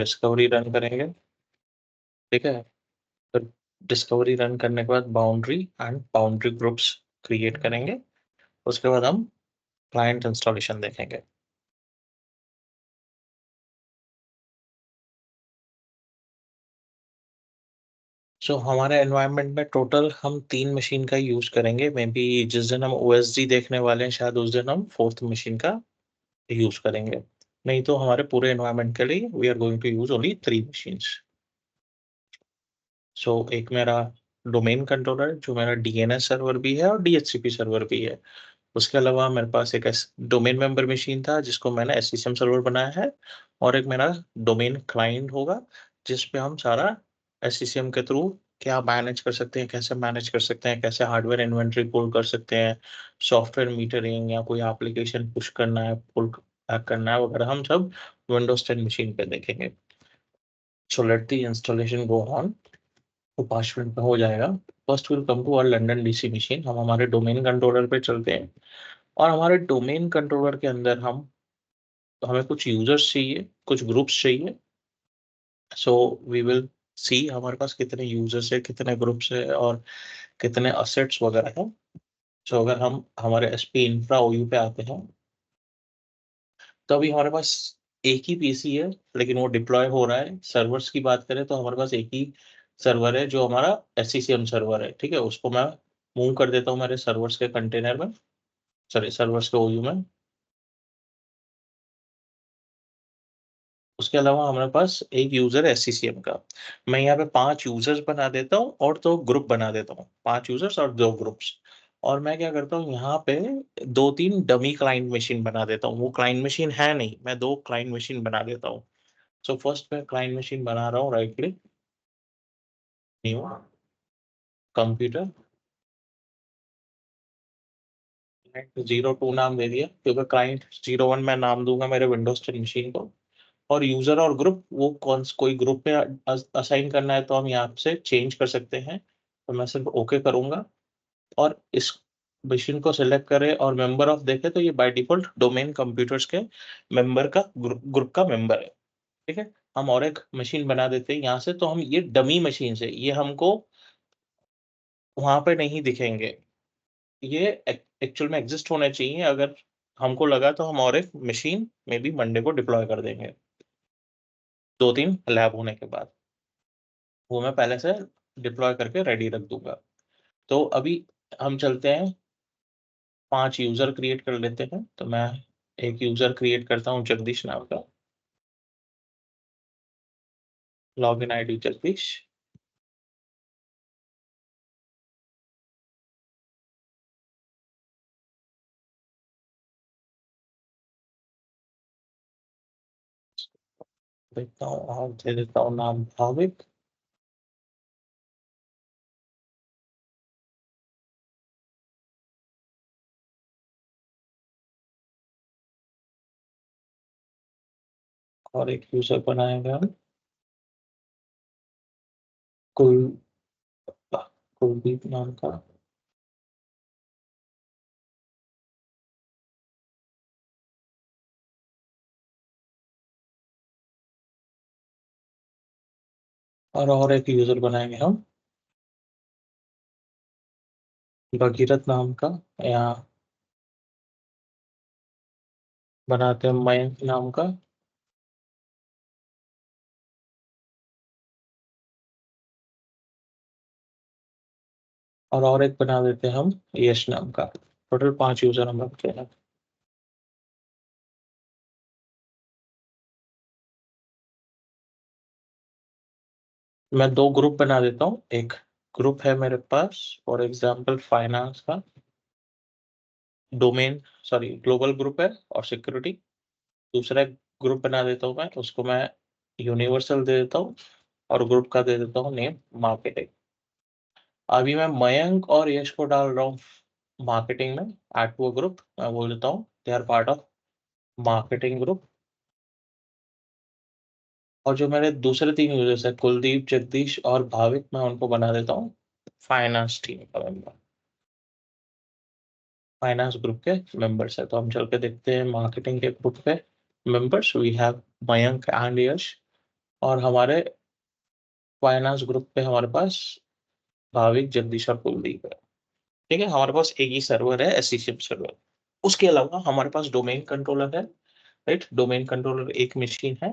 Discovery run करेंगे, ठीक है। फिर डिस्कवरी रन करने के बाद boundary and boundary groups create करेंगे। उसके बाद हम क्लाइंट इंस्टॉलेशन देखेंगे। हमारे एनवायरनमेंट में टोटल हम 3 मशीन का यूज करेंगे। मे बी जिस दिन हम OSD देखने वाले हैं शायद उस दिन हम 4th मशीन का यूज करेंगे। नहीं तो हमारे पूरे एनवायरनमेंट के लिए we are going to use only 3 machines. एक मेरा डोमेन कंट्रोलर जो मेरा DNS सर्वर भी है और DHCP सर्वर भी है। उसके अलावा मेरे पास एक डोमेन मेंबर मशीन था जिसको मैंने SCCM सर्वर बनाया है, और एक मेरा डोमेन क्लाइंट होगा जिसपे हम सारा SCCM के थ्रू क्या मैनेज कर सकते हैं, कैसे मैनेज कर सकते हैं, कैसे हार्डवेयर इन्वेंटरी पुल कर सकते हैं, सॉफ्टवेयर मीटरिंग या कोई एप्लीकेशन पुश करना है, पुल बैक करना है वगैरह, हम सब विंडोज 10 मशीन पे देखेंगे। Let the installation go on. तो 5 मिनट में हो जाएगा। First will come to our London DC machine. हम हमारे डोमेन कंट्रोलर पे चलते हैं, और हमारे डोमेन कंट्रोलर के अंदर हमें कुछ यूजर्स चाहिए, कुछ ग्रुप्स चाहिए। वी विल सी हमारे पास कितने यूजर्स है, कितने ग्रुप्स है और कितने असेट्स वगैरह है। अगर हम हमारे SP इंफ्रा OU पे आते हैं तो अभी हमारे पास एक ही PC है, लेकिन वो डिप्लॉय हो रहा है। सर्वर्स की बात करें तो हमारे पास एक ही सर्वर है जो हमारा SCCM सर्वर है, ठीक है। उसको मैं मूव कर देता हूँ मेरे सर्वर्स के कंटेनर में, सॉरी सर्वर्स के OU में। उसके अलावा हमारे पास एक यूजर है SCCM का। मैं यहाँ पे 5 यूजर्स बना देता हूँ और 2 ग्रुप बना देता हूँ, 5 यूजर्स और 2 ग्रुप्स। और मैं क्या करता हूँ यहाँ पे 2-3 डमी क्लाइंट मशीन बना देता हूँ। वो क्लाइंट मशीन है नहीं, मैं 2 क्लाइंट मशीन बना देता हूँ। फर्स्ट मैं क्लाइंट मशीन बना रहा हूँ, राइट क्लिक, न्यू, कंप्यूटर, 02 नाम दे दिया क्योंकि क्लाइंट 01 मैं नाम दूंगा मेरे विंडोज 10 मशीन को। और यूजर और ग्रुप वो कोई ग्रुप पे असाइन करना है तो हम यहाँ से चेंज कर सकते हैं। तो मैं सिर्फ ओके करूंगा, और इस मशीन को सिलेक्ट करें और मेंबर ऑफ देखें तो ये बाय डिफॉल्ट डोमेन कंप्यूटर्स के मेंबर का ग्रुप का मेंबर है, ठीक है। हम और एक मशीन बना देते हैं यहाँ से। तो हम ये डमी मशीन से ये हमको वहां पे नहीं दिखेंगे, ये एक्चुअल में एग्जिस्ट होने चाहिए। अगर हमको लगा तो हम और एक मशीन में भी मंडे को डिप्लॉय कर देंगे 2-3 लैब होने के बाद। वो मैं पहले से डिप्लॉय करके रेडी रख दूंगा। तो अभी हम चलते हैं, 5 यूजर क्रिएट कर लेते हैं। तो मैं एक यूजर क्रिएट करता हूँ जगदीश नाम का, लॉगिन ID जगदीश। देखता हूँ और दे देता हूँ नाम भाविक। और एक यूजर बनाएंगे हम कुल कुलदीप नाम का। और एक यूजर बनाएंगे हम भगीरथ नाम का, या बनाते हैं मयंक नाम का। और एक बना देते हैं हम यश नाम का। टोटल 5 यूजर हम रखते हैं। मैं 2 ग्रुप बना देता हूँ। एक ग्रुप है मेरे पास फॉर एग्जांपल फाइनेंस का, डोमेन सॉरी ग्लोबल ग्रुप है और सिक्योरिटी। दूसरा ग्रुप बना देता हूँ मैं, उसको मैं यूनिवर्सल दे देता हूँ, और ग्रुप का दे देता हूँ नेम मार्केटिंग। अभी मैं मयंक और यश को डाल रहा हूँ मार्केटिंग में। ऐड टू अ ग्रुप मैं बोल देता हूँ they are part of marketing group. और जो मेरे दूसरे 3 यूजर्स है कुलदीप, जगदीश और भाविक, मैं उनको बना देता हूँ फाइनेंस टीम का मेंबर, फाइनेंस ग्रुप के मेंबर्स है। तो हम चल के देखते हैं मार्केटिंग के ग्रुप पे members. We have Mayank and Yash. और हमारे फाइनेंस ग्रुप पे हमारे पास भाविक, जगदीश और कुलदीप है। ठीक है, हमारे पास एक ही सर्वर है, एससीसीएम सर्वर। उसके अलावा हमारे पास डोमेन कंट्रोलर है, राइट। डोमेन कंट्रोलर एक मशीन है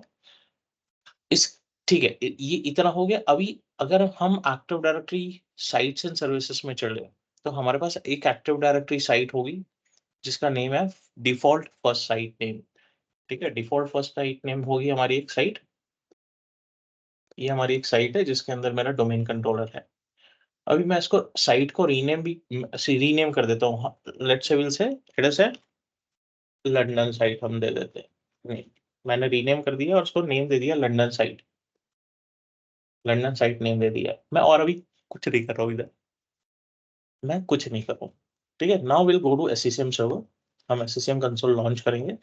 इस। ठीक है, ये इतना हो गया। अभी अगर हम active directory sites and services में चले, तो हमारे पास एक एक्टिव डायरेक्टरी साइट होगी जिसका नेम है डिफॉल्ट फर्स्ट साइट नेम। ठीक है, डिफॉल्ट फर्स्ट साइट नेम होगी हमारी एक साइट। ये हमारी एक साइट है जिसके अंदर मेरा डोमेन कंट्रोलर है। अभी मैं इसको साइट को रीनेम कर देता हूँ। Let's say will say it is है लंदन साइट, हम दे देते हैं। नहीं, मैंने रीनेम कर दिया और उसको नेम दे दिया London site. London site name दे दिया मैं, और अभी कुछ नहीं कर रहा हूँ इधर, मैं कुछ नहीं कर रहा हूँ। ठीक है, now will go to SCCM server. हम एससीसीएम कंसोल लॉन्च करेंगे।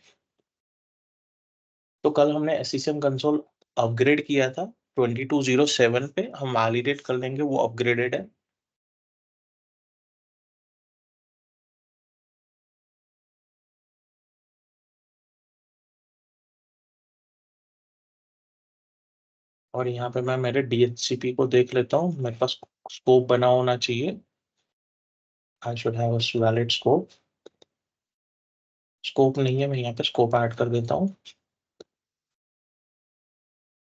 तो कल हमने एससीसीएम कंसोल अपग्रेड किया था 2207 पे। हम वैलिडेट कर लेंगे वो अपग्रेडेड है। और यहाँ पे मैं मेरे DHCP को देख लेता हूँ, मेरे पास स्कोप बना होना चाहिए। I should have a valid scope. Scope नहीं है, मैं यहाँ पे स्कोप ऐड कर देता हूँ।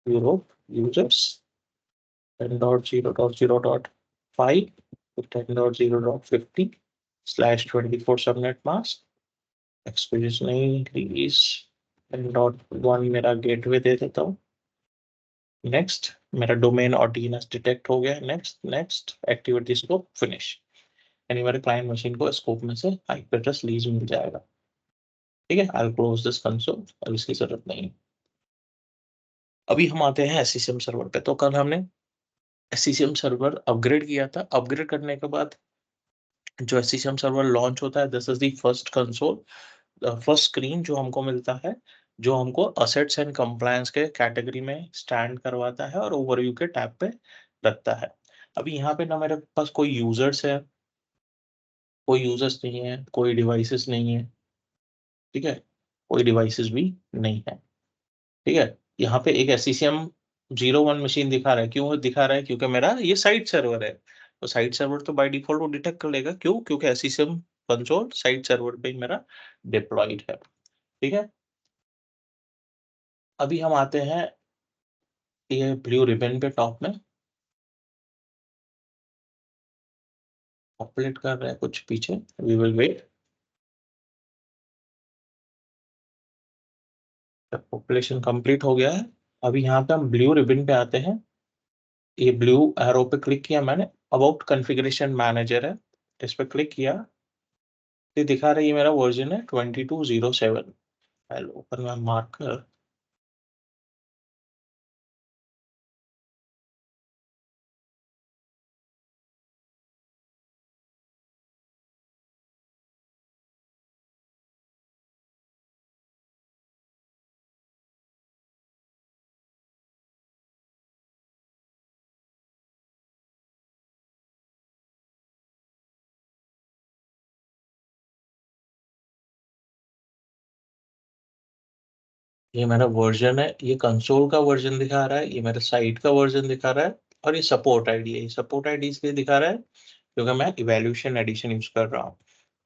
Europe users 10.0.0.5 to 10.0.50/24 subnet mask experience नहीं रिलीज 10.1 मेरा गेटवे दे देता हूँ। नेक्स्ट, मेरा डोमेन और डीएनएस डिटेक्ट हो गया। Next next activity scope finish, यानी मेरे क्लाइंट मशीन को स्कोप में से आईपी एड्रेस लीज मिल जाएगा। ठीक है, I will close this console, अब इसकी जरूरत नहीं है। अभी हम आते हैं एससीसीएम सर्वर पे। तो कल हमने एससीसीएम सर्वर अपग्रेड किया था। अपग्रेड करने के बाद जो एससीसीएम सर्वर लॉन्च होता है, this is the first console, first screen जो हमको मिलता है, जो हमको असेट्स एंड कंप्लायंस के कैटेगरी में स्टैंड करवाता है और ओवरव्यू के टैब पे रखता है। अभी यहाँ पे ना मेरे पास कोई यूजर्स है, कोई यूजर्स नहीं है, कोई डिवाइसेस नहीं है। ठीक है, कोई डिवाइसेस भी नहीं है। ठीक है, यहाँ पे एक एससीसीएम 01 मशीन दिखा रहा है। क्यों दिखा रहा है? क्योंकि मेरा ये साइट सर्वर है। तो साइट सर्वर तो बाय डिफॉल्ट वो डिटेक्ट कर लेगा। क्यों? क्योंकि एससीसीएम कंसोल साइट सर्वर पे ही मेरा डिप्लॉयड है। ठीक है, अभी हम आते हैं ये ब्लू रिबन पे टॉप में। पॉपुलेट कर रहा है कुछ पीछे, we will wait. Population complete हो गया है। अभी यहाँ पे हम ब्लू रिबन पे आते हैं। ये ब्लू एरो पे क्लिक किया मैंने, अबाउट कॉन्फ़िगरेशन मैनेजर है, इस पे क्लिक किया। ये दिखा रहा है ये मेरा वर्जन है 2207। ऊपर में मार्कर। ये मेरा वर्जन है, ये कंसोल का वर्जन दिखा रहा है, ये मेरे साइट का वर्जन दिखा रहा है, और ये सपोर्ट आईडी है। ये सपोर्ट आईडी इसलिए दिखा रहा है क्योंकि मैं इवैल्यूएशन एडिशन यूज कर रहा हूँ।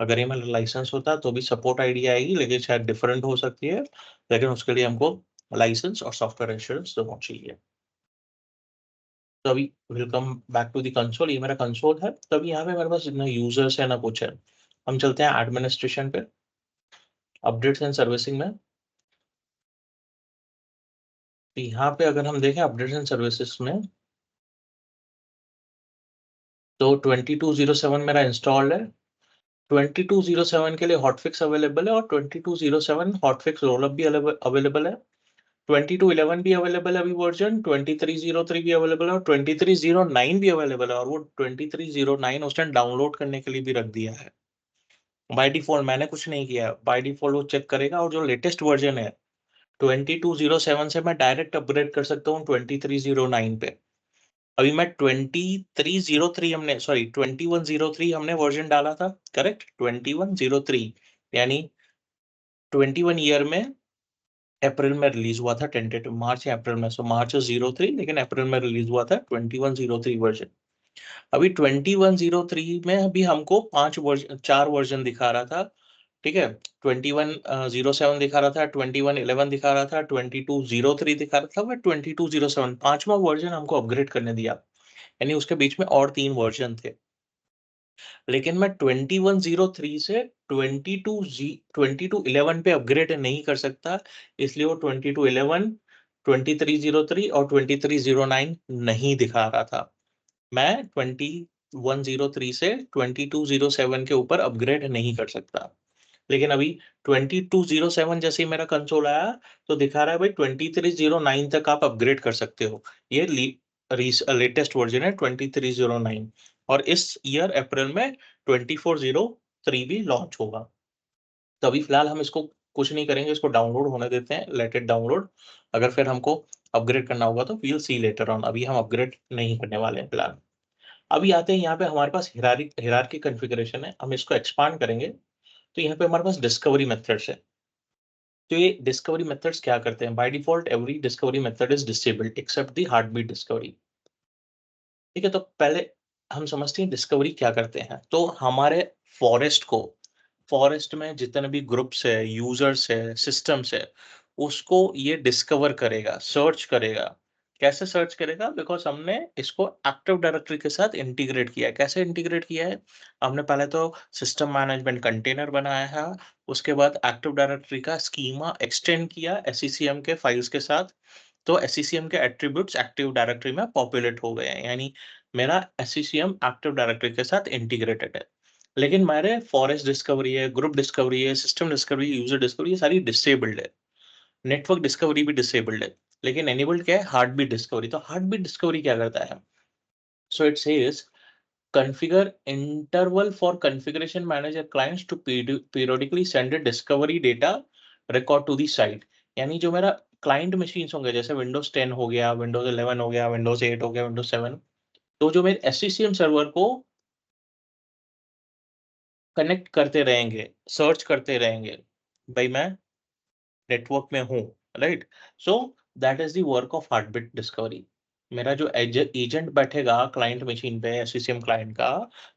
अगर ये मेरा लाइसेंस होता तो भी सपोर्ट आईडी आएगी, लेकिन शायद डिफरेंट हो सकती है। लेकिन उसके लिए हमको लाइसेंस और सॉफ्टवेयर इंश्योरेंस दोनों चाहिए। तो अभी welcome back to the console. ये मेरा कंसोल है। तो अभी यहाँ पे मेरे पास ना यूजर्स है ना कुछ है। हम चलते हैं एडमिनिस्ट्रेशन पे, अपडेट्स एंड सर्विसिंग में। तो यहाँ पे अगर हम देखें अपडेट्स एंड सर्विसेज में, तो 2207 मेरा इंस्टॉल्ड है। 2207 के लिए हॉटफिक्स अवेलेबल है, और 2207 हॉटफिक्स रोलअप भी अवेलेबल है। 2211 भी अवेलेबल है अभी वर्जन, 2303 भी अवेलेबल है, और 2309 भी अवेलेबल है। और वो 2309 उसने डाउनलोड करने के लिए भी रख दिया है। बाय डिफॉल्ट मैंने कुछ नहीं किया, बाय डिफॉल्ट वो चेक करेगा। और जो लेटेस्ट वर्जन है 2207 से मैं डायरेक्ट अपग्रेड कर सकता हूँ 2309 पे। अभी मैं 2303 हमने, सॉरी 2103 हमने वर्जन डाला था, करेक्ट। 2103 यानी 21 ईयर में अप्रैल में रिलीज हुआ था टेंटेटिव, मार्च या अप्रैल में, सो मार्च 03 लेकिन अप्रैल में रिलीज हुआ था 2103 वर्जन। अभी 2103 में अभी हमको 4 वर्जन दिखा रहा था, ठीक है। 2107 दिखा रहा था, 2111 दिखा रहा था, 2203 दिखा रहा था, बट 2207 5वां वर्जन हमको अपग्रेड करने दिया, यानी उसके बीच में और 3 वर्जन थे। लेकिन मैं 2103 से 2211 पे अपग्रेड नहीं कर सकता, इसलिए वो 2211, 2303 और 2309 नहीं दिखा रहा था। मैं 2103 से 2207 के ऊपर अपग्रेड नहीं कर सकता। लेकिन अभी 2207 जैसे ही मेरा कंसोल आया तो दिखा रहा है भाई 2309 तक आप अपग्रेड कर सकते हो। ये लेटेस्ट वर्जन है 2309, और इस ईयर अप्रैल में 2403 भी लॉन्च होगा। तो अभी फिलहाल हम इसको कुछ नहीं करेंगे, इसको डाउनलोड होने देते हैं, लेट इट डाउनलोड। अगर फिर हमको अपग्रेड करना होगा तो we will see later on, अभी हम अपग्रेड नहीं करने वाले हैं फिलहाल। अभी आते हैं यहाँ पे हमारे पास हिरार्की कॉन्फ़िगरेशन है, हम इसको एक्सपांड करेंगे तो यहाँ पे हमारे पास डिस्कवरी मेथड्स है। तो ये डिस्कवरी मेथड्स क्या करते हैं? By default every discovery method is disabled except the heartbeat discovery. ठीक है, तो पहले हम समझते हैं डिस्कवरी क्या करते हैं। तो हमारे फॉरेस्ट में जितने भी ग्रुप्स है, यूजर्स है, सिस्टम्स है, उसको ये डिस्कवर करेगा, सर्च करेगा। कैसे सर्च करेगा? बिकॉज हमने इसको एक्टिव डायरेक्टरी के साथ इंटीग्रेट किया है। कैसे इंटीग्रेट किया है? हमने पहले तो सिस्टम मैनेजमेंट कंटेनर बनाया है, उसके बाद एक्टिव डायरेक्टरी का स्कीमा एक्सटेंड किया SCCM के फाइल्स के साथ। तो SCCM के एट्रीब्यूट्स एक्टिव डायरेक्टरी में पॉपुलेट हो गए हैं, यानी मेरा SCCM एक्टिव डायरेक्टरी के साथ इंटीग्रेटेड है। लेकिन मेरे फॉरेस्ट डिस्कवरी है, ग्रुप डिस्कवरी है, सिस्टम डिस्कवरी, यूजर डिस्कवरी, ये सारी डिसेबल्ड है। नेटवर्क डिस्कवरी भी डिसेबल्ड है। लेकिन एनेबल्ड क्या है? Heartbeat discovery. तो हार्टबीट डिस्कवरी क्या करता है? So it says configure interval for configuration manager clients to periodically send a discovery data record to the site। यानी जो मेरा क्लाइंट मशीन्स होंगे, जैसे विंडोज 10 हो गया, विंडोज 11 हो गया, विंडोज 8 हो गया, विंडोज 7, तो जो मेरे SCCM सर्वर को कनेक्ट करते रहेंगे, सर्च करते रहेंगे, भाई मैं नेटवर्क में हूँ, right? So that is the work of heartbeat discovery. मेरा जो एजेंट बैठेगा क्लाइंट मशीन पे, SCCM क्लाइंट का,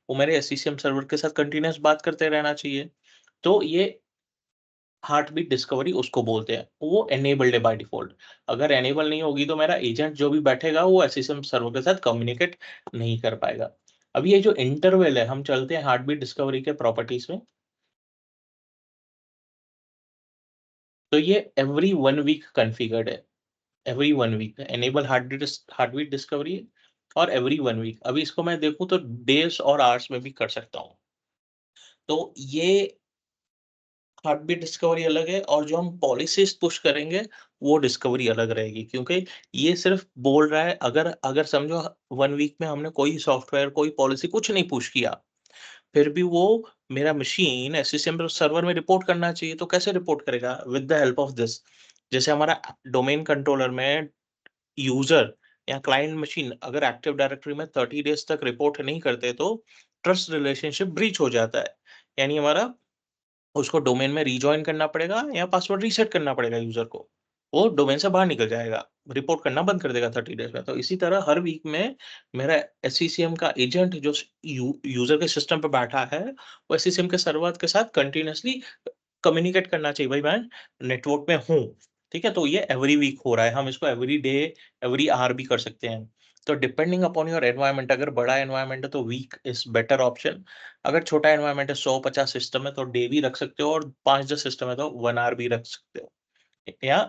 वो मेरे SCCM सर्वर के साथ कंटिन्यूअस बात करते रहना चाहिए। तो ये हार्टबीट डिस्कवरी उसको बोलते हैं, वो एनेबल्ड है बाय डिफॉल्ट। अगर एनेबल नहीं होगी तो मेरा एजेंट जो भी बैठेगा वो SCCM सर्वर के साथ कम्युनिकेट नहीं कर पाएगा। अब ये जो इंटरवल है, हम चलते हैं हार्टबीट डिस्कवरी के प्रॉपर्टीज में। तो ये एवरी 1 वीक कॉन्फ़िगर्ड है, every 1 week enable heartbeat discovery, और एवरी 1 वीक। अभी इसको मैं देखूँ तो डेज़ और आवर्स में भी कर सकता हूँ। तो ये हार्टबीट डिस्कवरी अलग है, और जो हम पॉलिसीज़ पुश करेंगे, वो डिस्कवरी अलग रहेगी, क्योंकि ये सिर्फ़ बोल रहा है, अगर अगर समझो 1 वीक में हमने कोई सॉफ्टवेयर, कोई पॉलिसी कुछ नहीं पुश किया, फिर भी वो मेरा मशीन SCCM सर्वर में रिपोर्ट करना चाहिए। तो कैसे रिपोर्ट करेगा? With the help of this. जैसे हमारा डोमेन कंट्रोलर में यूजर या क्लाइंट मशीन अगर एक्टिव डायरेक्टरी में 30 डेज तक रिपोर्ट नहीं करते तो ट्रस्ट रिलेशनशिप ब्रीच हो जाता है। यानी हमारा उसको डोमेन में रिजॉइन करना पड़ेगा या पासवर्ड रीसेट करना पड़ेगा यूजर को। वो डोमेन से बाहर निकल जाएगा, रिपोर्ट करना बंद कर देगा 30 डेज में। तो इसी तरह हर वीक में मेरा SCCM का एजेंट जो यूजर के सिस्टम पे बैठा है, वो SCCM के सर्वर के साथ कंटिन्यूअसली कम्युनिकेट करना चाहिए, भाई मैं नेटवर्क में हूँ, ठीक है? तो ये एवरी वीक हो रहा है, हम इसको एवरी डे, एवरी आवर भी कर सकते हैं। तो डिपेंडिंग अपॉन योर एनवायरनमेंट, अगर बड़ा एनवायरनमेंट है तो वीक इज़ बेटर ऑप्शन। अगर छोटा एनवायरनमेंट है, 100-50 सिस्टम है तो डे भी रख सकते हो, और 5-10 सिस्टम है तो 1 आवर भी रख सकते हो, या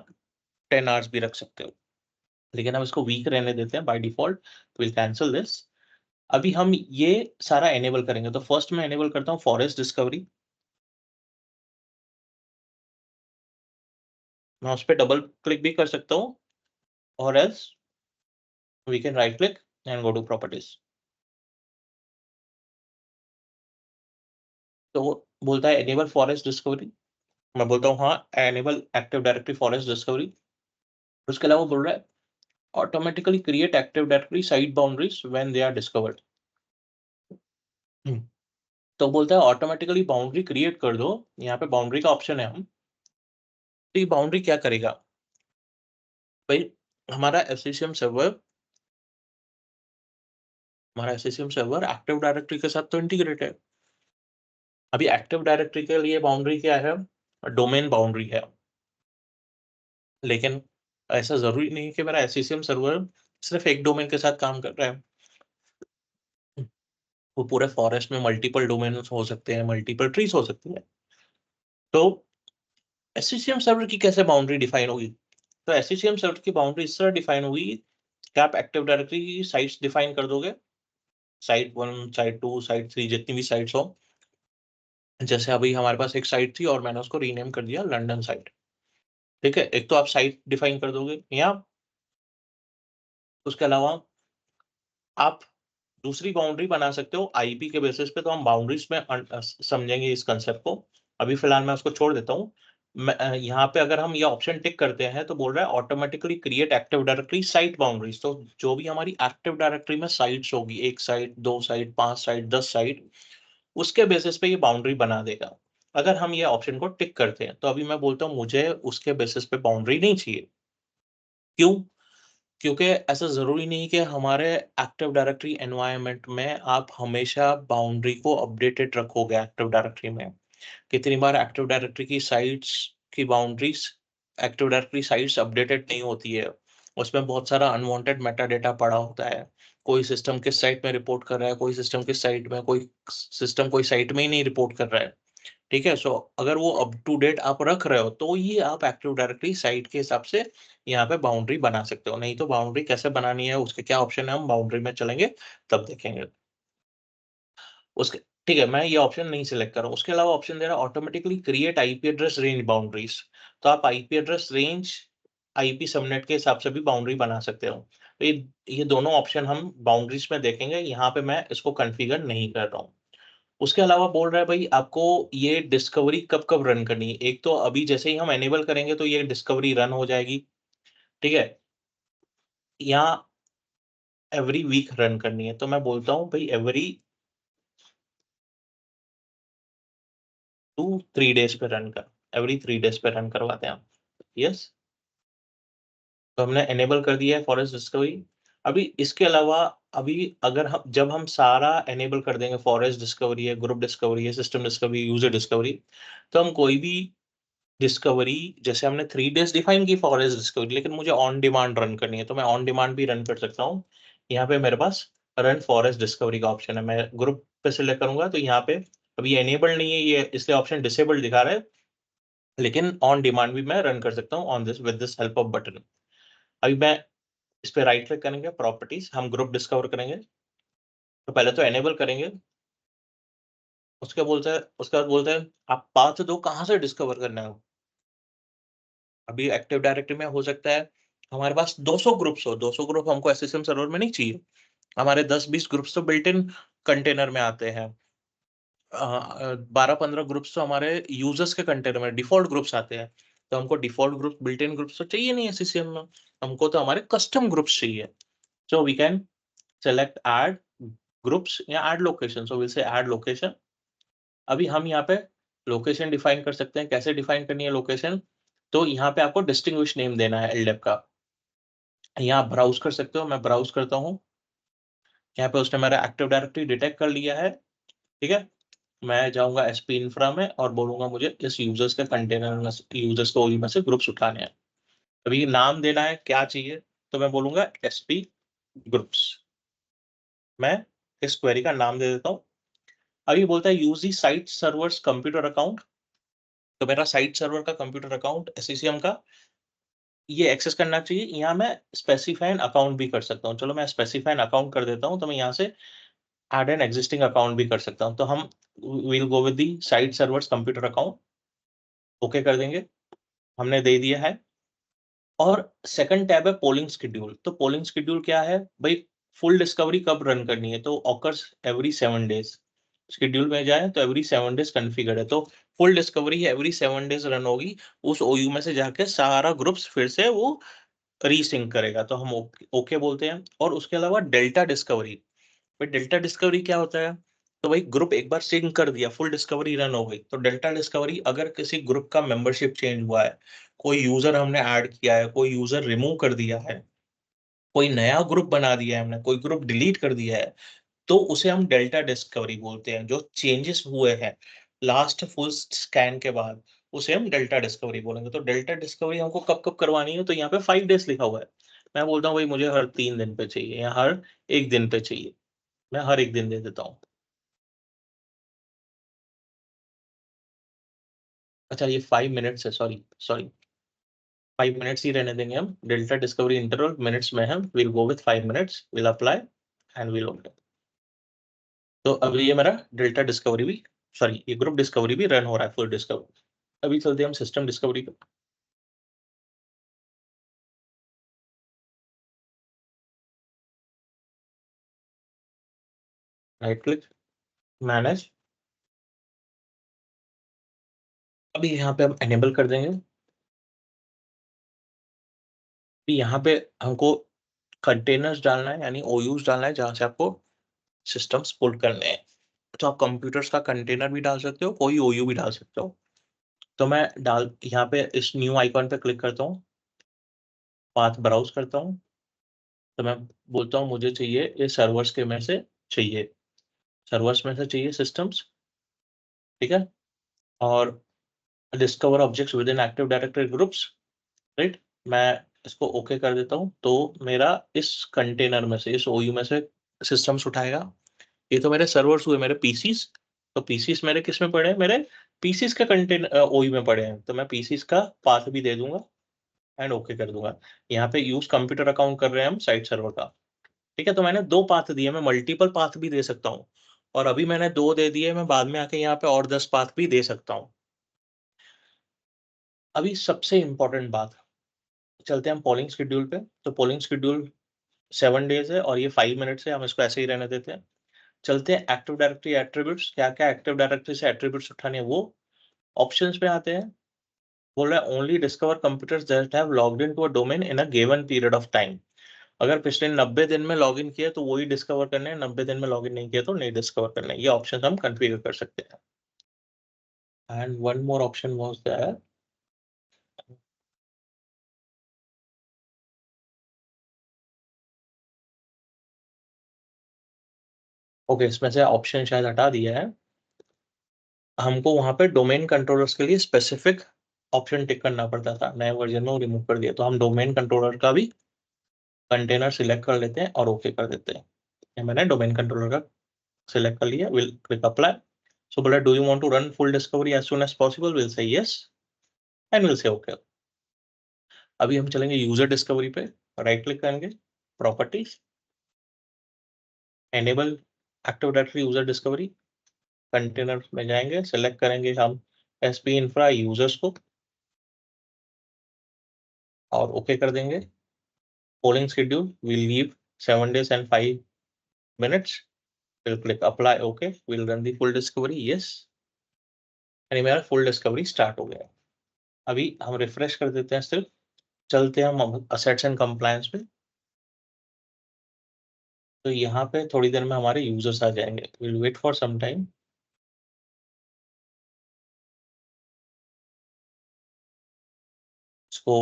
10 आवर्स भी रख सकते हो। लेकिन हम इसको वीक रहने देते हैं by default, will cancel this. अभी हम ये सारा एनेबल करेंगे, तो फर्स्ट मैं एनेबल करता हूँ फॉरेस्ट डिस्कवरी। मैं उस पे डबल क्लिक भी कर सकता हूँ, और else we can right click and go to properties। तो वो बोलता है enable forest discovery, मैं बोलता हूँ हाँ, enable active directory forest discovery। उसके अलावा बोल रहा है automatically create active directory site boundaries when they are discovered। हम्म, तो बोलता है ऑटोमेटिकली बाउंड्री क्रिएट कर दो, यहाँ पे बाउंड्री का ऑप्शन है, हम तो ये बाउंड्री क्या करेगा भाई, हमारा एससीएम सर्वर एक्टिव डायरेक्टरी के साथ तो इंटीग्रेट है। अभी एक्टिव डायरेक्टरी के लिए बाउंड्री क्या है, डोमेन बाउंड्री है। लेकिन ऐसा जरूरी नहीं है कि मेरा एससीएम सर्वर सिर्फ एक डोमेन के साथ काम कर रहा है। वो पूरे फॉरेस्ट में मल्टीपल डोमेन हो सकते हैं, मल्टीपल ट्रीज हो सकती है। तो एससीएम सर्वर की कैसे बाउंड्री डिफाइन होगी? तो एससीएम सर्वर की बाउंड्री इस तरह डिफाइन होगी कि आप एक्टिव डायरेक्टरी की साइट्स डिफाइन कर दोगे, साइट 1, साइट 2, साइट 3, जितनी भी साइट्स हो। जैसे अभी हमारे पास एक साइट थी और मैंने उसको रीनेम कर दिया लंदन साइट। ठीक है, एक तो आप साइट डिफाइन कर दोगे, या उसके अलावा आप दूसरी बाउंड्री बना सकते हो आईपी के बेसिस पे। तो हम बाउंड्रीज में समझेंगे इस कंसेप्ट को। अभी फिलहाल मैं उसको छोड़ देता हूँ। यहाँ पे अगर हम ये ऑप्शन टिक करते हैं तो बोल रहा है automatically create active directory site boundaries. तो जो भी हमारी एक्टिव डायरेक्टरी में साइट्स होगी, 1 साइट, 2 साइट, 5 साइट, 10 साइट, उसके बेसिस पे ये बाउंड्री बना देगा। अगर हम ये ऑप्शन को टिक करते हैं तो अभी मैं बोलता हूँ मुझे उसके बेसिस पे बाउंड्री नहीं चाहिए। क्यों? क्योंकि ऐसा ज़रूरी नहीं कि हमारे एक्टिव डायरेक्टरी एनवायरनमेंट में आप हमेशा बाउंड्री को अपडेटेड रखोगे एक्टिव डायरेक्टरी में। कितनी बार एक्टिव डायरेक्टरी की साइट्स की boundaries, active directory sites updated नहीं होती है। उसमें बहुत सारा अनवांटेड मेटा डेटा पड़ा होता है। कोई सिस्टम किस साइट में रिपोर्ट कर रहा है, कोई सिस्टम किस साइट में, कोई सिस्टम कोई साइट में ही नहीं रिपोर्ट कर रहा है। ठीक है, सो अगर वो अप टू डेट आप रख रहे हो तो ये आप एक्टिव डायरेक्टरी साइट के हिसाब से यहाँ पे बाउंड्री बना सकते हो। नहीं तो बाउंड्री कैसे बनानी है, उसके क्या ऑप्शन है, हम बाउंड्री में चलेंगे तब देखेंगे उसके। ठीक है, मैं ये ऑप्शन नहीं सिलेक्ट कर रहा हूँ। उसके अलावा ऑप्शन दे रहा है automatically create IP address range boundaries. तो आप IP address range IP subnet के हिसाब से भी बाउंड्री बना सकते हो। तो ये दोनों ऑप्शन हम बाउंड्रीज में देखेंगे, यहाँ पे मैं इसको कॉन्फ़िगर नहीं कर रहा हूँ। उसके अलावा बोल रहा है भाई आपको ये डिस्कवरी कब-कब रन करनी है। एक तो अभी जैसे ही हम एनेबल करेंगे तो ये डिस्कवरी रन हो जाएगी, ठीक है? या एवरी वीक रन करनी है। तो मैं बोलता हूँ भाई एवरी 2 3 डेज़ पे रन कर, एवरी 3 डेज़ पे रन करवाते हैं हम। यस, तो हमने एनेबल कर दिया है फॉरेस्ट डिस्कवरी। अभी इसके अलावा अभी अगर हम जब हम सारा एनेबल कर देंगे, फॉरेस्ट डिस्कवरी है, ग्रुप डिस्कवरी है, सिस्टम डिस्कवरी, यूज़र डिस्कवरी, तो हम कोई भी डिस्कवरी, जैसे हमने 3 डेज़ डिफाइन की फॉरेस्ट डिस्कवरी, लेकिन मुझे ऑन डिमांड रन करनी है, तो मैं ऑन डिमांड भी रन कर सकता हूँ। यहाँ पे मेरे पास रन फॉरेस्ट डिस्कवरी का ऑप्शन है। मैं ग्रुप पे सिलेक्ट करूँगा तो यहाँ पे अभी ये इनेबल्ड नहीं है, ये इसलिए ऑप्शन डिसेबल्ड दिखा रहा है, लेकिन ऑन डिमांड भी मैं रन कर सकता हूँ on this with this help off button. अभी मैं इस पे राइट क्लिक करेंगे, प्रॉपर्टीज, हम ग्रुप डिस्कवर करेंगे। तो पहले तो इनेबल करेंगे, उसके बाद बोलता है आप पाथ दो कहाँ से डिस्कवर करना है। अभी एक्टिव डायरेक्टरी में हो सकता है हमारे पास 200 ग्रुप्स हो, 200 ग्रुप हमको एसएसएम सर्वर में नहीं चाहिए। हमारे 10-20 ग्रुप्स तो बिल्ट इन कंटेनर में आते हैं। 12-15 ग्रुप्स तो हमारे यूजर्स के कंटेनर में डिफ़ॉल्ट ग्रुप्स आते हैं। तो हमको default group, built in groups तो चाहिए नहीं एससीएम में। हमको तो हमारे कस्टम ग्रुप्स चाहिए। So we can select add groups या add location. So will say add location. अभी हम यहाँ पे लोकेशन डिफाइन कर सकते हैं। कैसे डिफाइन करनी है लोकेशन? तो यहाँ पे आपको डिस्टिंग्विश नेम देना है एलडेप का। यहाँ ब्राउज़ कर सकते हो, मैं ब्राउज़ करता हूँ। यहाँ पे उसने मेरा एक्टिव डायरेक्टरी डिटेक्ट कर लिया है, ठीक है? मैं जाऊँगा एसपी इंफ्रा में और बोलूँगा मुझे इस यूज़र्स के कंटेनर में से, यूज़र्स को में से ग्रुप्स उठाने हैं। अभी नाम देना है, क्या चाहिए? तो मैं बोलूँगा एसपी ग्रुप्स। मैं इस क्वेरी का नाम दे देता हूँ। अभी बोलता है use the site servers computer account. तो मेरा साइट सर्वर का कंप्यूटर अकाउंट एससीएम का ये एक्सेस करना चाहिए। यहाँ मैं स्पेसिफाई एन अकाउंट भी कर सकता हूँ। चलो मैं स्पेसिफाई एन अकाउंट कर देता हूँ, तो मैं यहाँ से ऐड एन एक्जिस्टिंग अकाउंट भी कर सकता हूँ। तो हम will go with the site servers computer account, okay कर देंगे। हमने दे दिया है। और सेकंड टैब है पोलिंग शेड्यूल। तो पोलिंग शेड्यूल क्या है? भई फुल डिस्कवरी कब रन करनी है? तो ऑकर्स एवरी 7 डेज़। शेड्यूल में जाएँ तो एवरी 7 डेज़ कॉन्फ़िगर्ड है। तो full discovery every 7 days run होगी। उस ओयू में से जाके सारा ग्रुप्स फिर से वो रीसिंक करेगा। तो हम ओके ओके बोलते हैं। और उसके अलावा डेल्टा डिस्कवरी। भाई डेल्टा डिस्कवरी क्या होता है? तो भाई ग्रुप एक बार सिंक कर दिया, फुल डिस्कवरी रन हो गई। तो डेल्टा डिस्कवरी, अगर किसी ग्रुप का मेंबरशिप चेंज हुआ है, कोई यूजर हमने ऐड किया है, कोई यूजर रिमूव कर दिया है, कोई नया ग्रुप बना दिया है हमने, कोई ग्रुप डिलीट कर दिया है, तो उसे हम डेल्टा डिस्कवरी बोलते हैं। जो चेंजेस हुए हैं लास्ट फुल स्कैन के बाद, उसे हम डेल्टा डिस्कवरी बोलेंगे। तो डेल्टा डिस्कवरी हमको कब कब करवानी है, तो यहाँ पे 5 डेज लिखा हुआ है। मैं बोलता हूँ भाई मुझे हर 3 दिन पे चाहिए या हर एक दिन पे चाहिए, मैं हर एक दिन दे देता हूँ। अच्छा ये 5 मिनट्स है, सॉरी सॉरी, 5 मिनट्स ही रहने देंगे हम। डेल्टा डिस्कवरी इंटरवल मिनट्स में है, will go with 5 minutes, will apply and will okay. तो अभी ये मेरा डेल्टा डिस्कवरी भी, सॉरी ये ग्रुप डिस्कवरी भी रन हो रहा है, फुल डिस्कवरी। अभी चलते हैं हम सिस्टम डिस्कवरी पे। Right click, manage. अभी यहाँ पे हम एनेबल कर देंगे। अभी यहाँ पे हमको कंटेनर्स डालना है, यानी ओयूज डालना है, जहाँ से आपको सिस्टम्स पुल करने हैं। तो आप कंप्यूटर्स का कंटेनर भी डाल सकते हो, कोई ओयू भी डाल सकते हो। तो मैं डाल यहाँ पे इस न्यू आइकॉन पे क्लिक करता हूँ, पाथ ब्राउज करता हूँ। तो मैं बोलता हूँ मुझे चाहिए ये सर्वर्स के में से चाहिए, सर्वर्स में से चाहिए सिस्टम्स, ठीक है। और discover objects with in active directory groups, right. मैं इसको ओके कर देता हूँ, तो मेरा इस कंटेनर में से, इस ओयू में से सिस्टम्स उठाएगा। ये तो मेरे सर्वर्स हुए, मेरे पीसीस। तो पीसीस मेरे किस में पड़े हैं, मेरे पीसीस का कंटेनर ओयू में पड़े हैं, तो मैं पीसीस का पाथ भी दे दूंगा एंड ओके कर दूंगा। यहाँ पे यूज कंप्यूटर अकाउंट कर रहे हैं हम साइट सर्वर का, ठीक है। तो मैंने 2 पाथ दिए, मैं मल्टीपल पाथ भी दे सकता हूँ, और अभी मैंने 2 दे दिए, मैं बाद में आके यहाँ पे और 10 पाथ भी दे सकता हूँ। अभी सबसे इंपॉर्टेंट बात, चलते हैं हम पोलिंग शेड्यूल पे। तो पोलिंग शेड्यूल 7 डेज है और ये 5 मिनट्स है, हम इसको ऐसे ही रहने देते हैं। चलते हैं एक्टिव डायरेक्टरी एट्रीब्यूट्स, क्या क्या एक्टिव डायरेक्टरी से एट्रीब्यूट्स उठाने हैं वो। ऑप्शंस पे आते हैं। बोल रहा है only discover computers that have logged in to a domain in a given period of time. अगर पिछले 90 दिन में लॉगिन किया तो वही डिस्कवर करने हैं, 90 दिन में लॉगिन नहीं किया तो नहीं डिस्कवर करने हैं। ये ऑप्शन हम कॉन्फ़िगर कर सकते हैं। And one more option was there. Okay, इसमें से ऑप्शन शायद हटा दिया है। हमको वहां पे डोमेन कंट्रोलर्स के लिए स्पेसिफिक ऑप्शन टिक करना पड़ता था, नए वर्जन में वो रिमूव कर दिया। तो हम डोमेन कंट्रोलर का भी कंटेनर सिलेक्ट कर लेते हैं और ओके कर देते हैं। ये मैंने डोमेन कंट्रोलर का सिलेक्ट कर लिया, विल क्लिक अप्लाई। सो बोला do you want to run full discovery as soon as possible, will say yes and will say okay. अभी हम चलेंगे यूजर डिस्कवरी पे, राइट क्लिक करेंगे, properties, enable active directory user discovery, container में जाएंगे, select करेंगे हम एसपी इंफ्रा यूजर्स को और ओके कर देंगे। Polling schedule will leave 7 days and 5 minutes, will click apply okay, will run the full discovery yes, यानी मेरा फुल डिस्कवरी स्टार्ट हो गया। अभी हम रिफ्रेश कर देते हैं सिर्फ, चलते हैं हम असेट्स एंड कंप्लायंस पे। तो यहाँ पे थोड़ी देर में हमारे यूजर्स आ जाएंगे, will wait for some time. इसको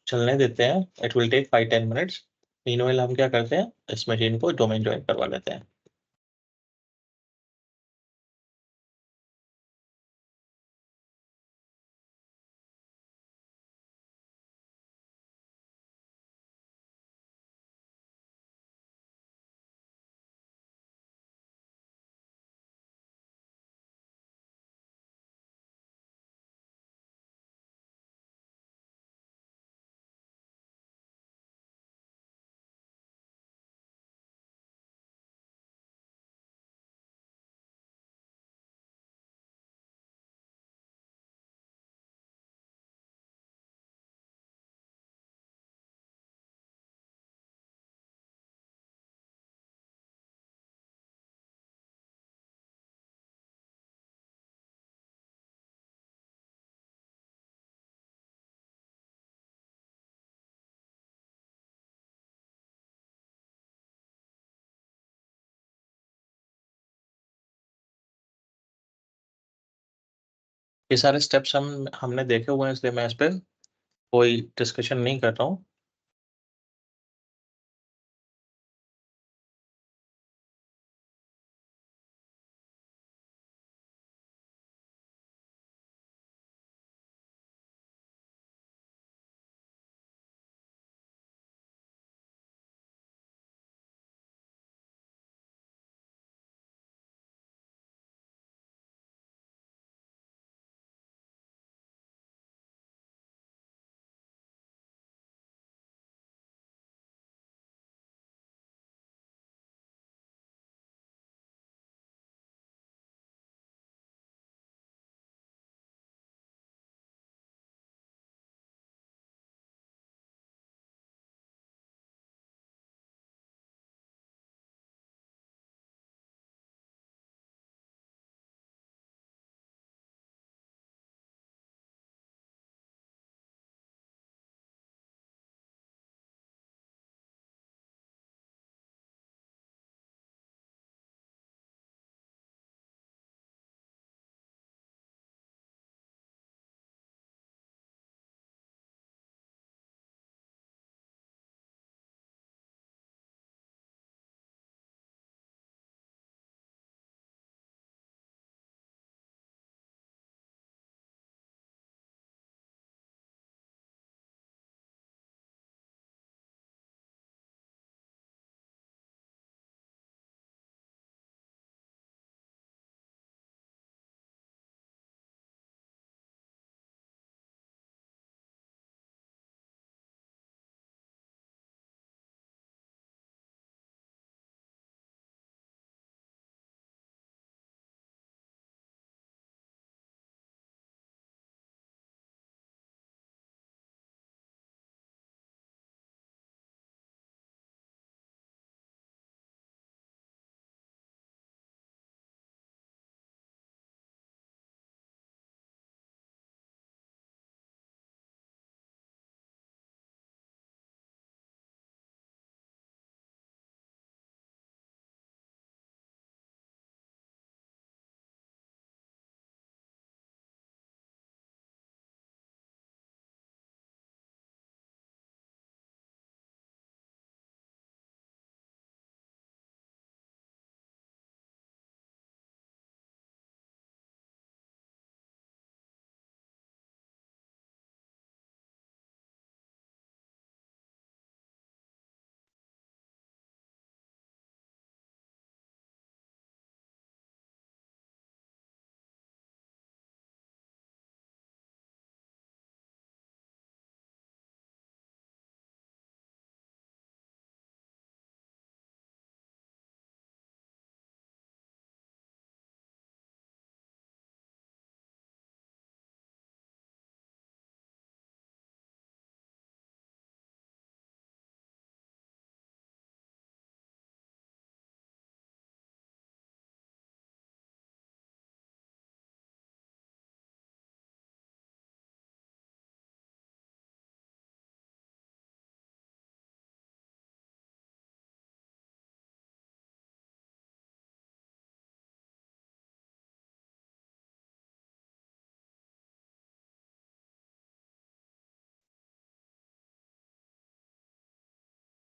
चलने देते हैं, it will take 5-10 minutes. Meanwhile हम क्या करते हैं, इस मशीन को डोमेन ज्वाइन करवा लेते हैं। ये सारे स्टेप्स हमने देखे हुए हैं, इसलिए मैं इस पे कोई डिस्कशन नहीं कर रहा हूँ।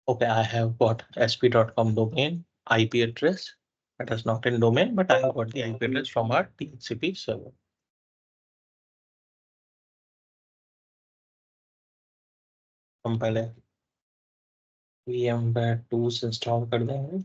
Okay, I have got sp.com domain IP address. That is not in domain, but I have got the IP address from our DHCP server. हम पहले VMware tools इंस्टॉल कर देंगे।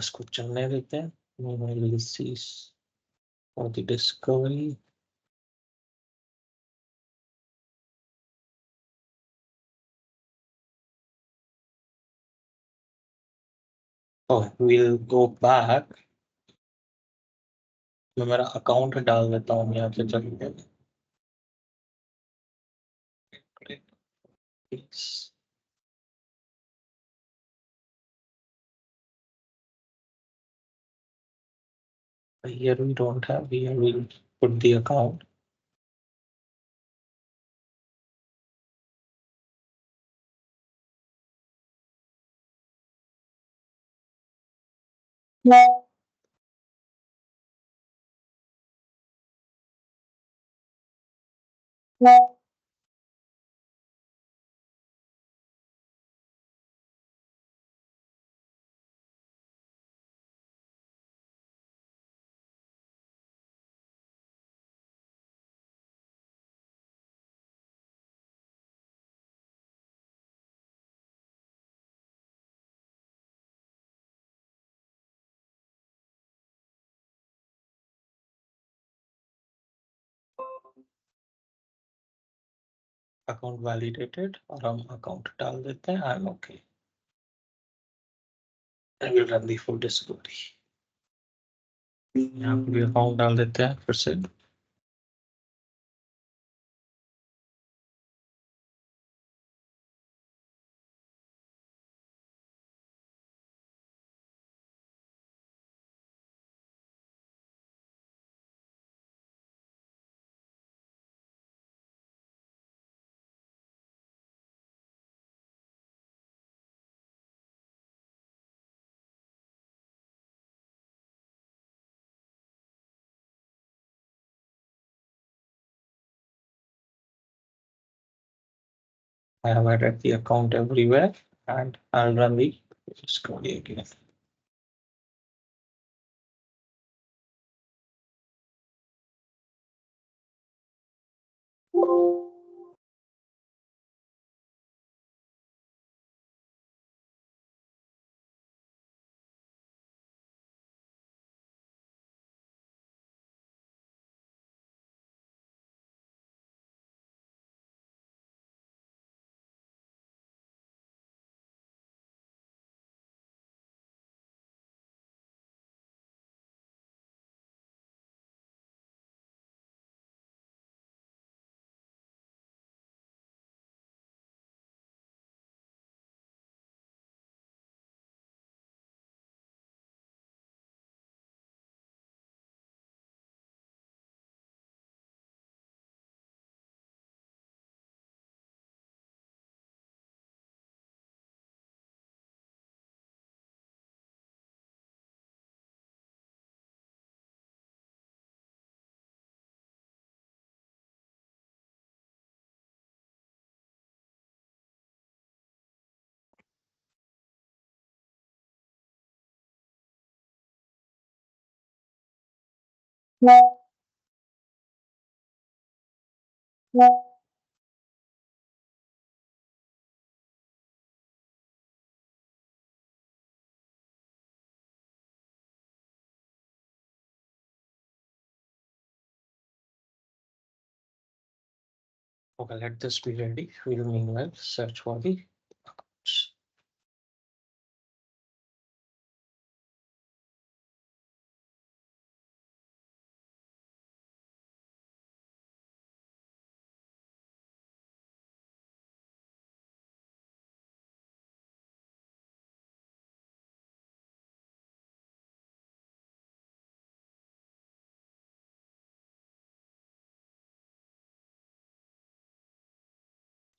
इसको चलने देते हैं। और the discovery we'll go back। मैं मेरा अकाउंट डाल देता हूँ यहाँ से चल के। Here we don't have, here we'll put the account। Account validated और हम अकाउंट डाल देते हैं। I am okay. I will run the full discovery. यहाँ पे भी अकाउंट डाल देते हैं फिर से। I have added the account everywhere and I'll run the discovery again। Okay, let this be ready। We'll meanwhile search for the accounts।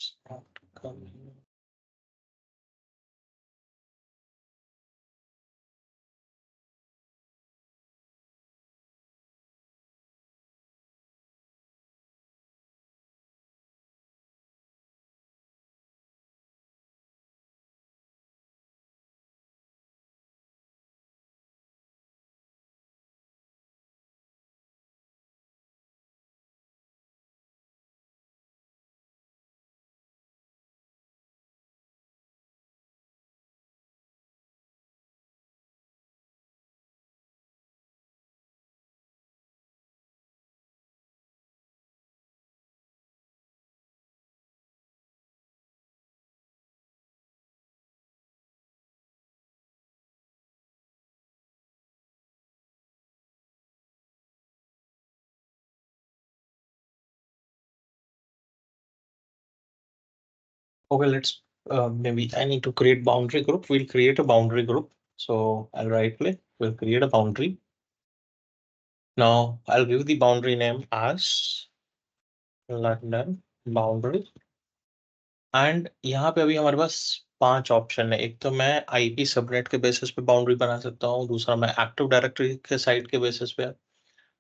It's not coming। Okay, let's maybe I need to create boundary group. We'll create a boundary group. So I'll right click, we'll create a boundary. Now I'll give the boundary name as London boundary. And यहाँ पे अभी हमारे पास 5 option है। एक तो मैं IP subnet के basis पे बाउंड्री बना सकता हूँ, दूसरा मैं एक्टिव डायरेक्टरी के साइट के बेसिस पे।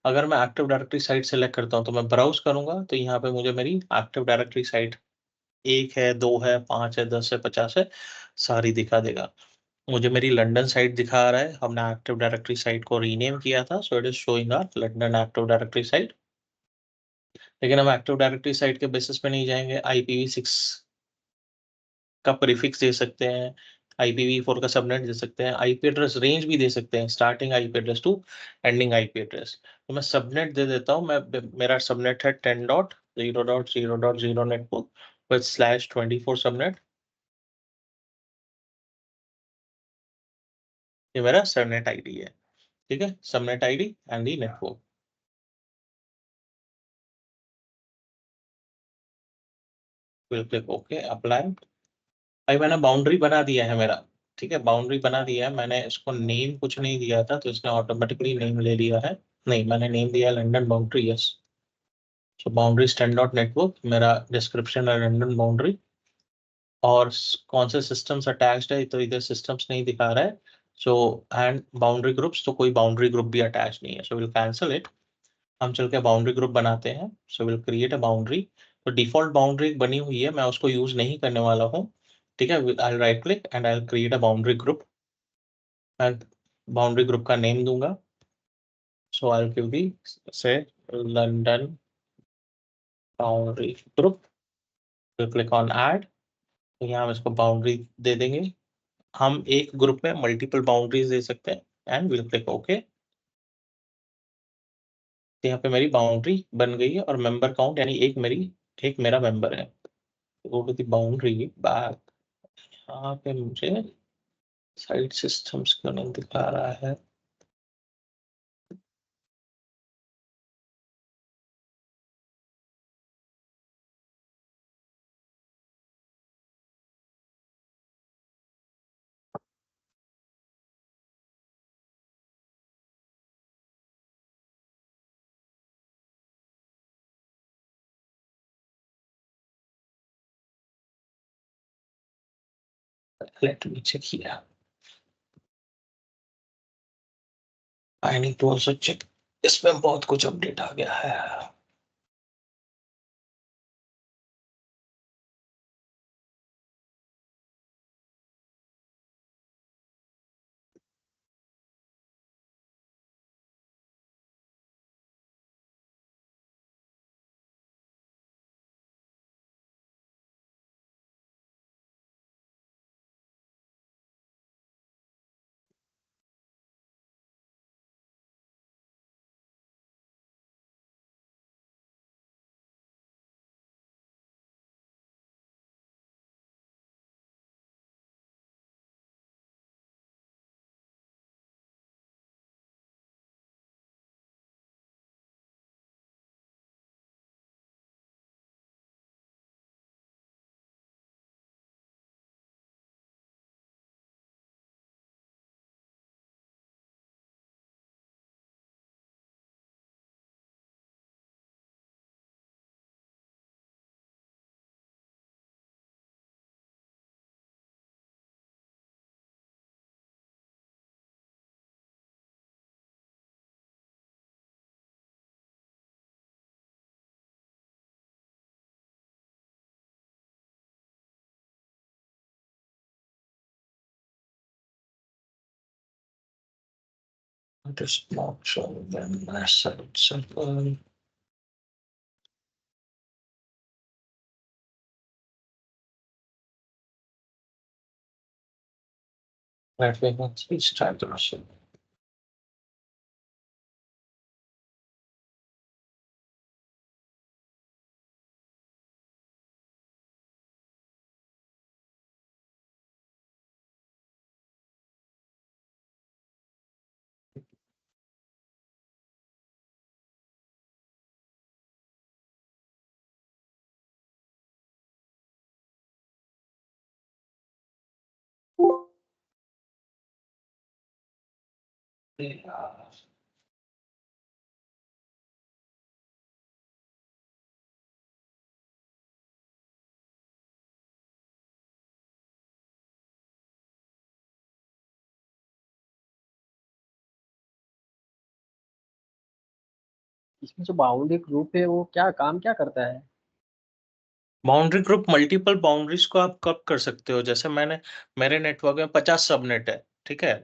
अगर मैं एक्टिव डायरेक्टरी साइट सेलेक्ट करता हूँ तो मैं ब्राउज़ करूँगा तो यहाँ पे मुझे मेरी एक्टिव डायरेक्टरी साइट 1 है, 2 है, 5 है, 10 है, 50 है, सारी दिखा देगा। मुझे मेरी लंदन साइट दिखा रहा है, हमने एक्टिव डायरेक्टरी साइट को रीनेम किया था, so it is showing a London active directory site. लेकिन हम एक्टिव डायरेक्टरी साइट के बेसिस पे नहीं जाएँगे, IPv6 का प्रीफिक्स दे सकते हैं, IPv4 का सबनेट दे सकते हैं, आईपी एड्रेस रेंज भी दे सकते हैं, starting IP address to ending IP address. तो मैं सबनेट दे देता हूँ, मेरा सबनेट है 10.0.0.0 नेटवर्क विद /24 सबनेट। ये मेरा सबनेट आईडी है, ठीक है? Subnet ID and the network. Will click okay, apply. भाई मैंने बाउंड्री बना दिया है मेरा, ठीक है? बाउंड्री बना दिया है, मैंने इसको नेम कुछ नहीं दिया था, तो इसने ऑटोमेटिकली नेम ले लिया है। नहीं, मैंने नेम दिया है लंदन बाउंड्री, यस। सो बाउंड्री स्टैंड डॉट नेटवर्क, मेरा डिस्क्रिप्शन है लंदन बाउंड्री। और कौन से सिस्टम्स अटैच्ड है, तो इधर सिस्टम्स नहीं दिखा रहा है। सो एंड बाउंड्री ग्रुप्स, तो कोई बाउंड्री ग्रुप भी अटैच नहीं है, सो विल कैंसिल इट। हम चल के बाउंड्री ग्रुप बनाते हैं, so will create a boundary. तो डिफॉल्ट बाउंड्री बनी हुई है, मैं उसको यूज नहीं करने वाला हूँ, ठीक है? I right click and I create a boundary group. मैं बाउंड्री ग्रुप का नेम दूंगा, so I give the say London boundary group. Click on add, तो यहाँ हम इसको बाउंड्री दे देंगे। हम एक ग्रुप में मल्टीपल बाउंड्रीज दे सकते हैं एंड विल क्लिक ओके। तो यहाँ पे मेरी बाउंड्री बन गई है और मेंबर काउंट यानी एक मेरा मेंबर है। Go to the boundary back. यहाँ पे मुझे साइट सिस्टम्स क्यों नहीं दिखा रहा है? Let me check here. I need to also check. इसमें बहुत कुछ अपडेट आ गया है। It is not showing them message simple. Let me please type the message. इसमें जो बाउंड्री ग्रुप है वो क्या काम क्या करता है? बाउंड्री ग्रुप मल्टीपल बाउंड्रीज को आप कब कर सकते हो, जैसे मेरे नेटवर्क में 50 सबनेट है, ठीक है।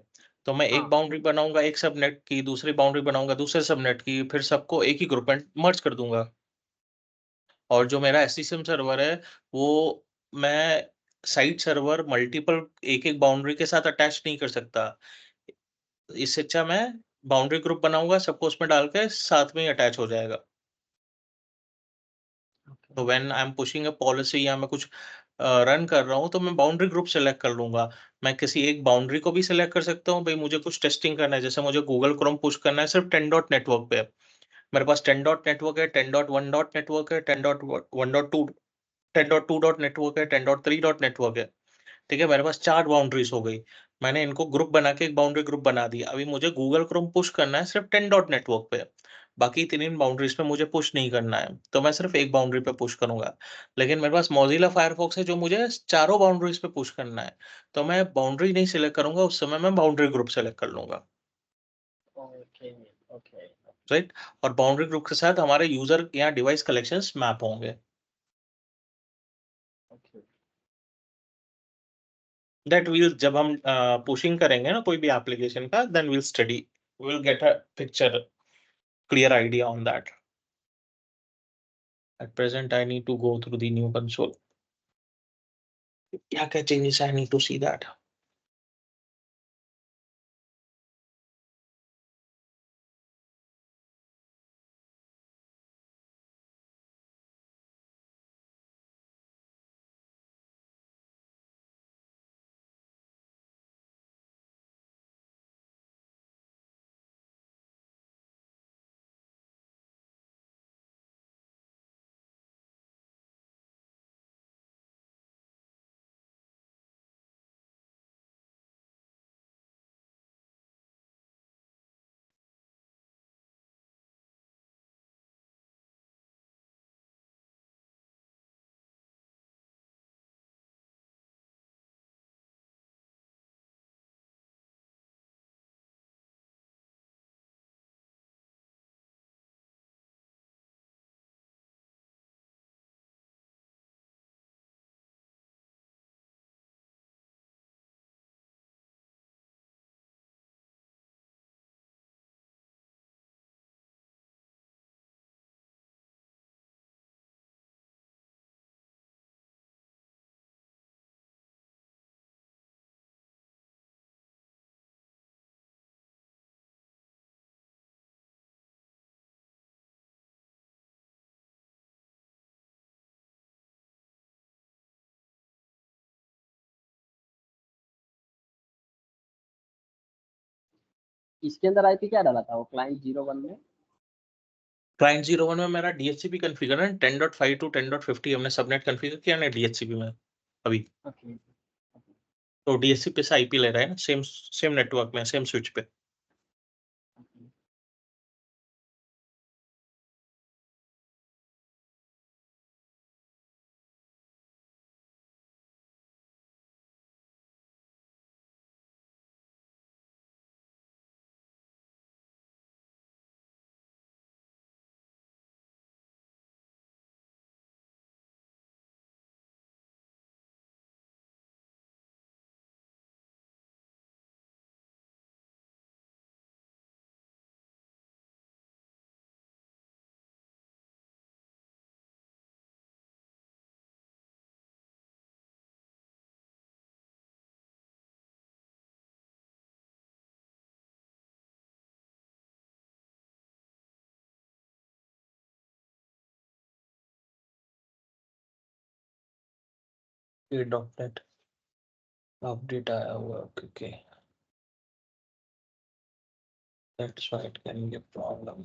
तो मैं एक हाँ। बाउंड्री बनाऊंगा एक सबनेट की, दूसरी बाउंड्री बनाऊंगा दूसरे सबनेट की, फिर सबको एक ही ग्रुप में मर्ज कर दूंगा। और जो मेरा एससीएम सर्वर है, वो मैं साइड सर्वर मल्टीपल एक एक बाउंड्री के साथ अटैच नहीं कर सकता। इससे अच्छा मैं बाउंड्री ग्रुप बनाऊंगा, सबको उसमें डाल के साथ में ही अटैच हो जाएगा। तो when I am pushing a policy या मैं कुछ रन कर रहा हूँ, तो मैं बाउंड्री ग्रुप सेलेक्ट कर लूँगा। मैं किसी एक बाउंड्री को भी सेलेक्ट कर सकता हूँ, भई मुझे कुछ टेस्टिंग करना है, जैसे मुझे गूगल क्रोम पुश करना है सिर्फ 10 डॉट नेटवर्क पे। मेरे पास 10 डॉट नेटवर्क है, 10 डॉट 1 डॉट नेटवर्क है, 10 डॉट व 1 डॉट 2 10 डॉट 2 डॉट नेटवर्क है, 10 डॉट 3 डॉट नेटवर्क है। ठीक है, मेरे पास 4 बाउंड्रीज़ हो गई। मैंने इनको ग्रुप बना के एक बाउंड्री ग्रुप बना दिया। अभी मुझे गूगल क्रोम पुश करना है सिर्फ़ 10 डॉट नेटवर्क पे। बाकी 3 बाउंड्रीज़ पे मुझे पुश नहीं करना है, तो मैं सिर्फ़ एक बाउंड्री पे पुश करूँगा। लेकिन मेरे पास मोज़िला फायरफॉक्स है जो मुझे चारों बाउंड्रीज़ पे पुश करना है, तो मैं बाउंड्री नहीं सेलेक्ट करूँगा, उस समय मैं बाउंड्री ग्रुप सेलेक्ट कर लूँगा, ओके। ओके। राइट? और बाउंड्री ग्रुप के साथ हमारे यूज़र या डिवाइस कलेक्शंस मैप होंगे। ओके। दैट विल जब हम पुशिंग करेंगे ना कोई भी एप्लीकेशन का, then we'll study, we'll get a picture, clear idea on that. At present, I need to go through the new console. क्या-क्या changes I need to see that. इसके अंदर आईपी क्या डाला था वो क्लाइंट 01 में? क्लाइंट 01 में मेरा डीएचसीपी कॉन्फ़िगर है, 10.5 टू 10.50 हमने सबनेट कॉन्फ़िगर किया ना डीएचसीपी में अभी। ओके। तो डीएचसीपी से आईपी ले रहा है ना, सेम सेम नेटवर्क में, सेम स्विच पे। ओके। ये डॉटनेट अपडेट आया हुआ है, okay, that's why it can be a problem.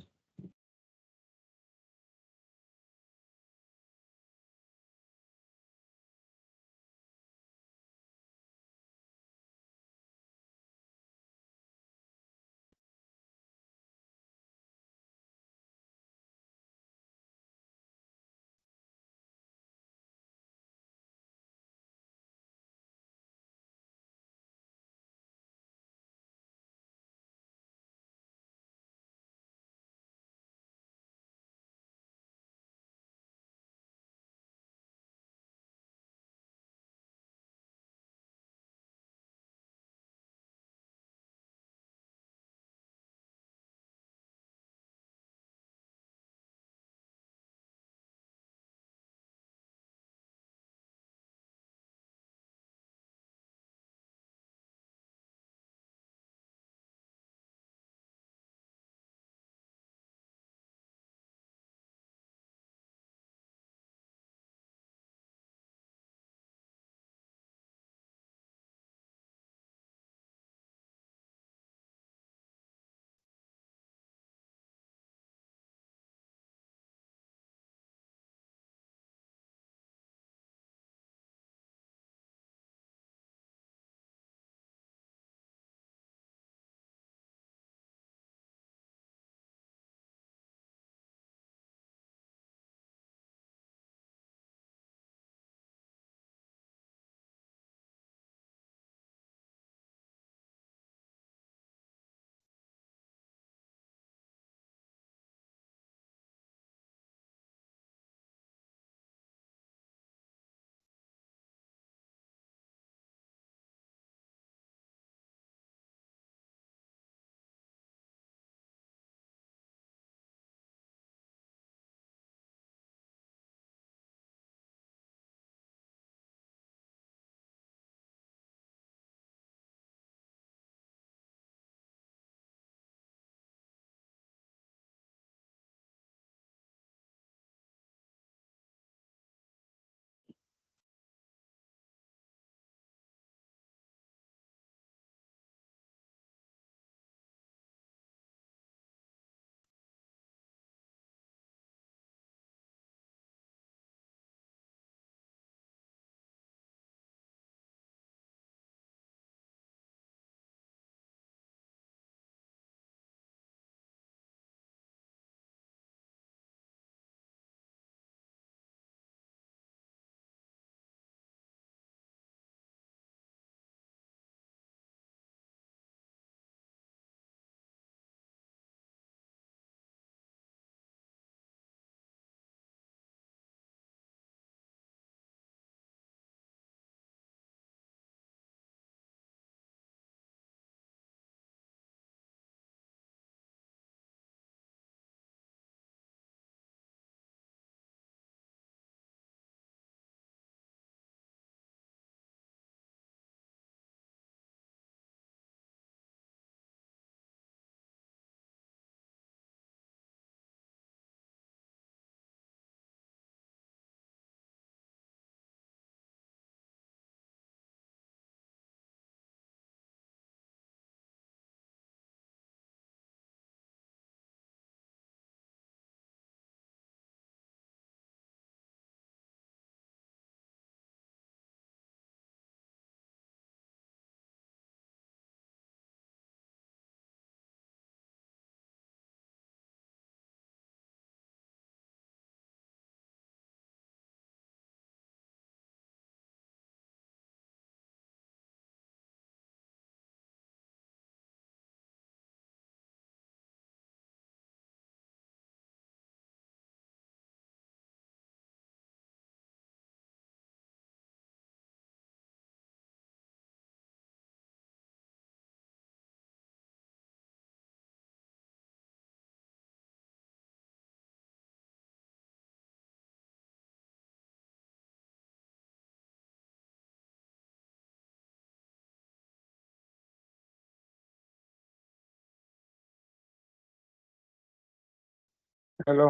Hello.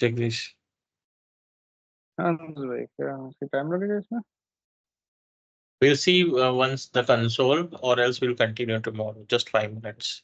Jagdish. हाँ भाई, क्या टाइम लगेगा इसमें? We'll see once the console, or else we'll continue tomorrow. Just 5 minutes.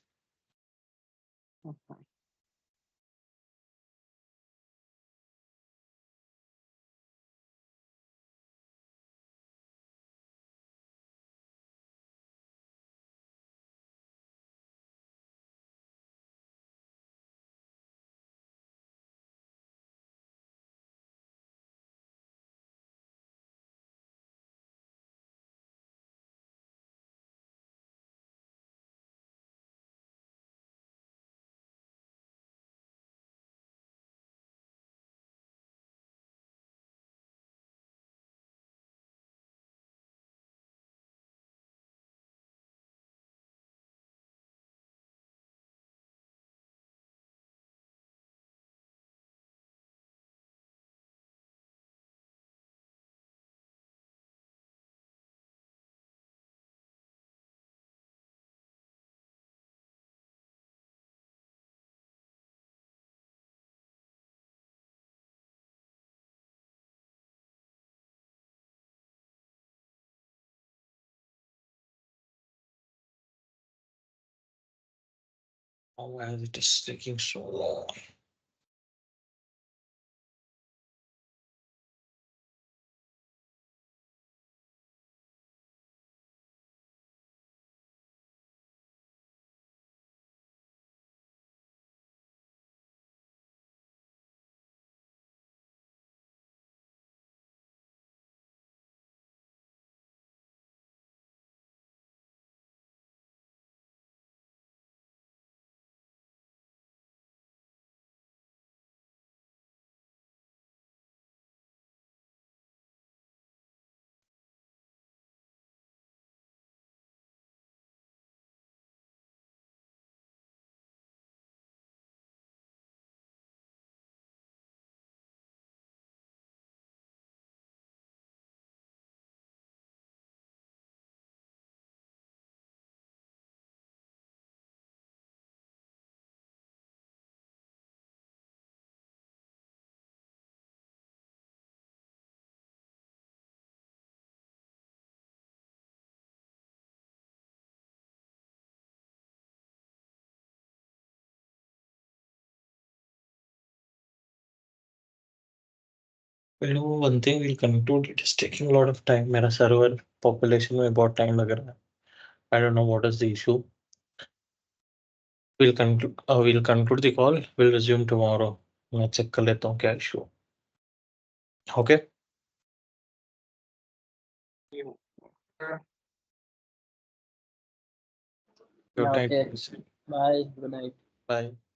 Oh, why is it is taking so long? You know, one thing we'll conclude, it is taking a lot of time. मेरा server population में बहुत time लग रहा है. I don't know what is the issue. We'll conclude the call. We'll resume tomorrow. मैं check कर लेता हूँ क्या issue. Okay. Good night. Okay. Bye. Good night. Bye.